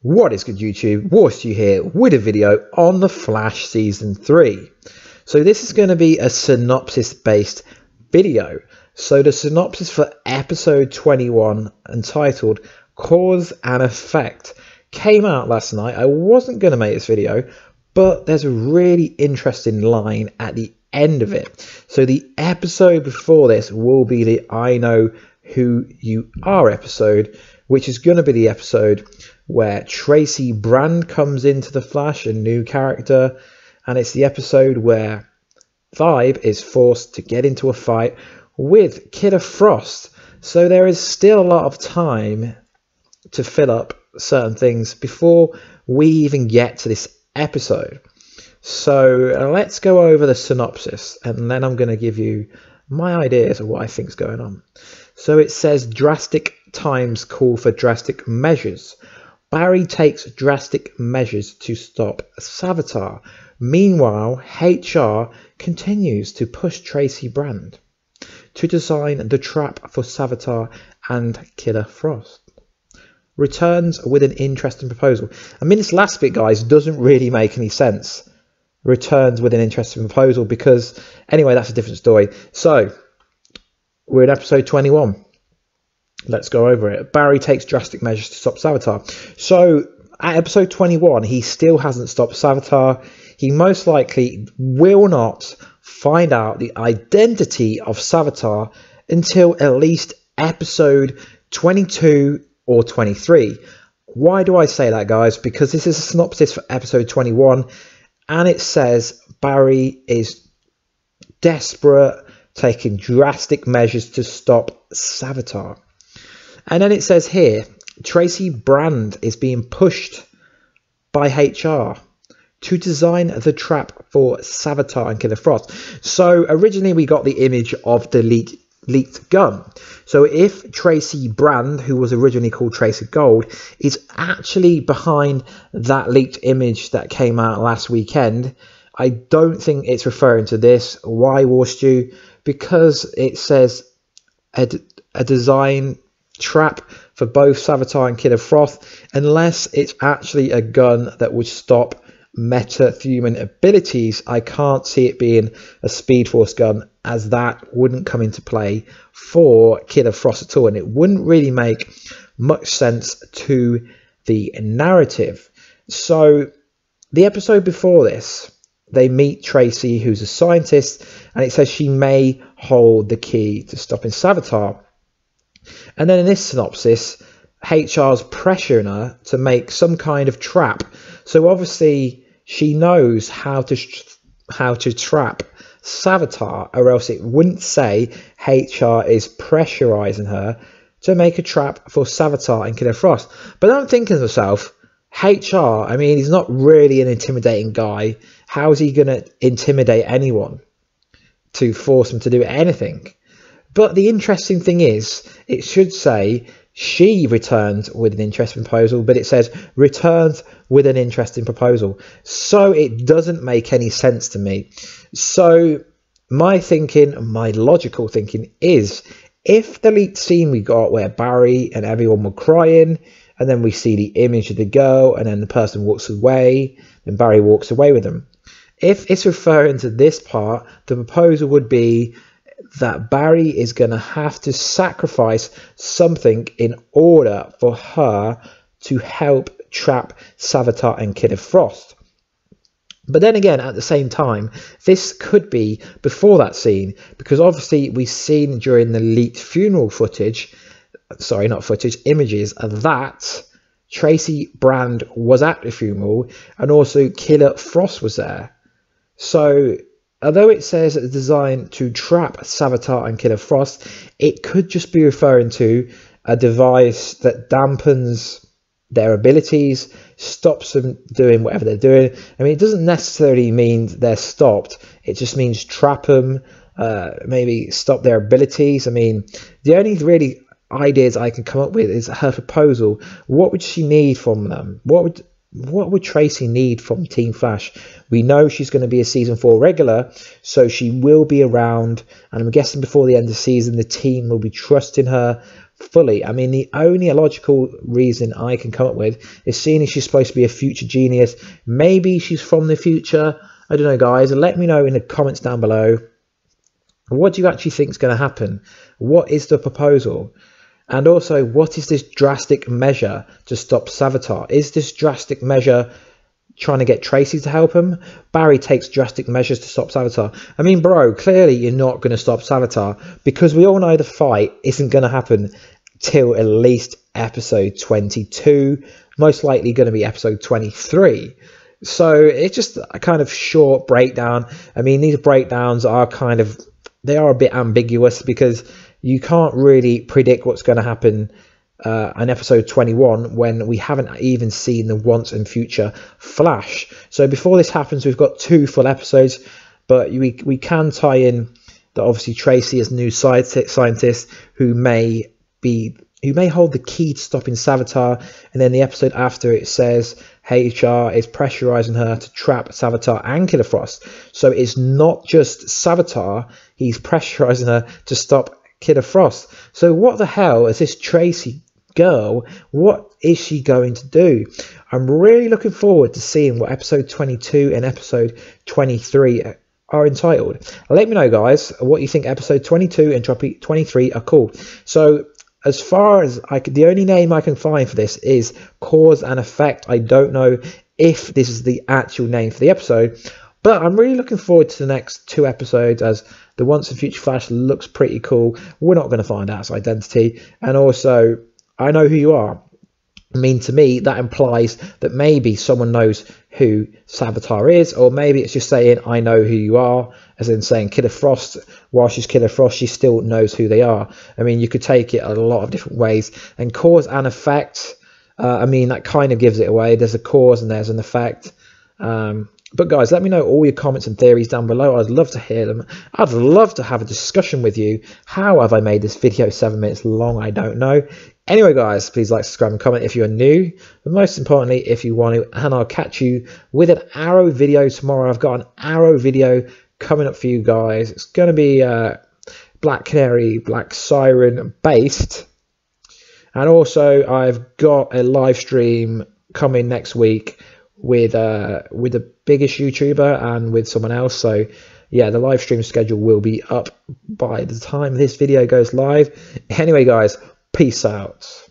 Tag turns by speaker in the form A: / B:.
A: What is good, YouTube? Warstu here with a video on The Flash Season 3. So this is going to be a synopsis based video. So the synopsis for episode 21, entitled Cause and Effect, came out last night. I wasn't going to make this video, but there's a really interesting line at the end of it. So the episode before this will be the I Know Who You Are episode, which is going to be the episode where Tracy Brand comes into The Flash, a new character, and it's the episode where Vibe is forced to get into a fight with Killer Frost. So there is still a lot of time to fill up certain things before we even get to this episode. So let's go over the synopsis, and then I'm going to give you my ideas of what I think is going on. So it says, drastic times call for drastic measures. Barry takes drastic measures to stop Savitar. Meanwhile, HR continues to push Tracy Brand to design the trap for Savitar and Killer Frost. Returns with an interesting proposal. I mean, this last bit, guys, doesn't really make any sense. Returns with an interesting proposal, because anyway, that's a different story. So we're in episode 21. Let's go over it. Barry takes drastic measures to stop Savitar. So at episode 21, he still hasn't stopped Savitar. He most likely will not find out the identity of Savitar until at least episode 22 or 23. Why do I say that, guys? Because this is a synopsis for episode 21, and it says Barry is desperate, taking drastic measures to stop Savitar. And then it says here, Tracy Brand is being pushed by HR to design the trap for Savitar and Killer Frost. So originally we got the image of the leaked gun. So if Tracy Brand, who was originally called Tracy Gold, is actually behind that leaked image that came out last weekend, I don't think it's referring to this. Why, Warstu? Because it says a design trap for both Savitar and Killer Frost, unless it's actually a gun that would stop metahuman abilities. I can't see it being a Speed Force gun, as that wouldn't come into play for Killer Frost at all, and it wouldn't really make much sense to the narrative. So the episode before this, they meet Tracy, who's a scientist, and it says she may hold the key to stopping Savitar. And then in this synopsis, HR's pressuring her to make some kind of trap. So obviously she knows how to trap Savitar, or else it wouldn't say HR is pressurizing her to make a trap for Savitar and Killer Frost. But I'm thinking to myself, HR, I mean, he's not really an intimidating guy. How is he going to intimidate anyone to force him to do anything? But the interesting thing is, it should say she returns with an interesting proposal, but it says returns with an interesting proposal. So it doesn't make any sense to me. So my thinking, my logical thinking is, if the leaked scene we got where Barry and everyone were crying, and then we see the image of the girl, and then the person walks away, and Barry walks away with them. If it's referring to this part, the proposal would be that Barry is going to have to sacrifice something in order for her to help trap Savitar and Killer Frost. But then again, at the same time, this could be before that scene, because obviously we've seen during the leaked funeral footage, sorry, not footage, images, of that Tracy Brand was at the funeral, and also Killer Frost was there. So although it says it's designed to trap Savitar and Killer Frost, it could just be referring to a device that dampens their abilities, stops them doing whatever they're doing. I mean, it doesn't necessarily mean they're stopped. It just means trap them, maybe stop their abilities. I mean, the only really ideas I can come up with is her proposal. What would she need from them? What would Tracy need from Team Flash? We know she's going to be a season 4 regular, so she will be around, and I'm guessing before the end of the season the team will be trusting her fully. I mean, the only logical reason I can come up with is seeing as she's supposed to be a future genius. Maybe she's from the future. I don't know, guys. Let me know in the comments down below. What do you actually think is going to happen? What is the proposal? And also, what is this drastic measure to stop Savitar? Is this drastic measure trying to get Tracy to help him? Barry takes drastic measures to stop Savitar. I mean, bro, clearly you're not going to stop Savitar, because we all know the fight isn't going to happen till at least episode 22, most likely going to be episode 23. So it's just a kind of short breakdown. I mean, these breakdowns are they are a bit ambiguous, because you can't really predict what's going to happen in episode 21 when we haven't even seen the once and future Flash. So before this happens, we've got 2 full episodes, but we can tie in that obviously Tracy is a new scientist who may hold the key to stopping Savitar, and then the episode after it says HR is pressurizing her to trap Savitar and Killer Frost. So it's not just Savitar, he's pressurizing her to stop Killer Frost. So what the hell is this Tracy girl? What is she going to do? I'm really looking forward to seeing what episode 22 and episode 23 are entitled. Let me know, guys, what you think episode 22 and 23 are called. So as far as the only name I can find for this is Cause and Effect. I don't know if this is the actual name for the episode, but I'm really looking forward to the next 2 episodes, as the Once and Future Flash looks pretty cool. We're not going to find out its identity, and also I know who you are. I mean, to me, that implies that maybe someone knows who Savitar is, or maybe it's just saying, I know who you are, as in saying Killer Frost, while she's Killer Frost, she still knows who they are. I mean, you could take it a lot of different ways. And Cause and Effect, I mean, that kind of gives it away. There's a cause and there's an effect. But guys, let me know all your comments and theories down below. I'd love to hear them. I'd love to have a discussion with you. How have I made this video 7 minutes long? I don't know. Anyway, guys, please like, subscribe, and comment if you're new. But most importantly, if you want to. And I'll catch you with an Arrow video tomorrow. I've got an Arrow video coming up for you guys. It's going to be Black Canary, Black Siren based. And also, I've got a live stream coming next week with the biggest YouTuber and with someone else. So yeah, the live stream schedule will be up by the time this video goes live. Anyway, guys, peace out.